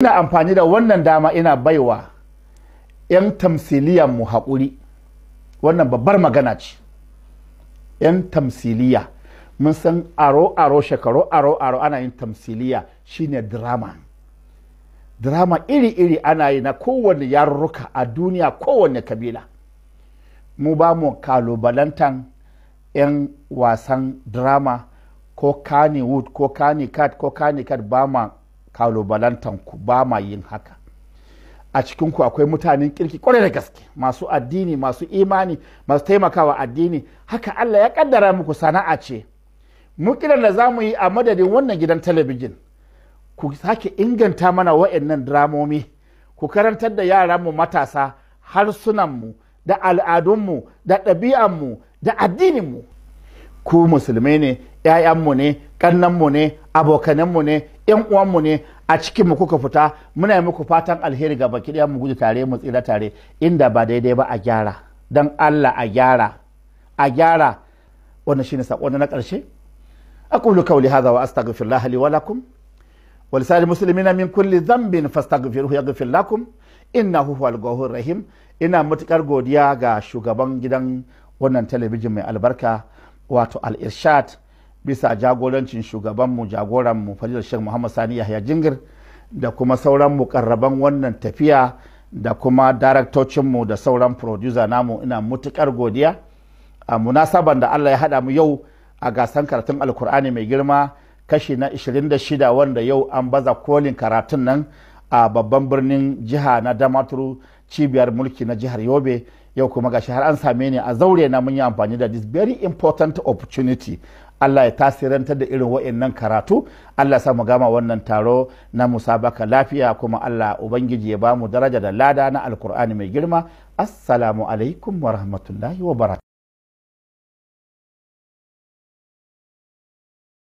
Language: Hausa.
Ina amfani da wannan dama ina baiwa 'yan tamsiliyan mu haƙuri. Wannan babbar magana ce. 'Yan tamsiliya mun san aro shekaru aro ana yin tamsiliya shine drama. Drama iri ana yi na kowane yarurruka a duniya, kowane kabila. Mu ba mu kalubalantan 'yan wasan drama ko Kannywood ko Kannycat ba ma kalubalantan ku, ba ma yin haka. A cikinku akwai mutanen kirki kwarai da gaske, masu addini, masu imani, masu taimakawa addini. Haka Allah ya kaddara muku, sana'a ce. Mu kiran da za mu yi a madadin wannan gidan talabijin, ku sake inganta mana wa'annan dramomi, ku karantar da yaranmu matasa harsunanmu da al'adunmu da ɗabi'anmu da addininmu. Ku musulmai ne, 'ya'yanmu ne, ƙannanmu ne, abokananmu ne, 'yan uwanmu ne, a cikinmu kuka fita. Muna yi muku fatan alheri ga baki ɗaya, mu gudu tare, mu tsira tare. Inda ba daidai ba a gyara, don Allah a gyara. Wannan shine sako na ƙarshe. aqulu qawli hadha wa astaghfirullah li wa lakum wa lisa'il muslimina min kulli dhanbin fastaghfiruhu yaghfir lakum innahu huwal ghafurur rahim. Ina matukar godiya ga shugaban gidan wannan talabijin mai albarka, wato Al-Irshad, bisa jagorancin shugabanmu, jagoranmu Fadil Sheikh Muhammad Sani Yahya Jingir, da kuma sauran mukarraban wannan tafiya, da kuma daraktocinmu da sauran producer namu. Ina mutukar godiya a munasaban da Allah ya haɗa mu yau a gasan karatun Alkur'ani mai girma kashi na 26, wanda yau an baza kolin karatun nan a babban birnin jiha na Damaturu, cibiyar mulki na jihar Yobe. Yau kuma gashi har an same ni a zaure na, mun yi amfani da this very important opportunity. Allah ya tasirantar da irin wa'annan karatu. Allah ya sa mu gama wannan taro na musabaka lafiya, kuma Allah Ubangiji ya ba mu daraja da lada na Alkur'ani mai girma. Assalamu alaikum wa rahmatullahi wa barakatuh.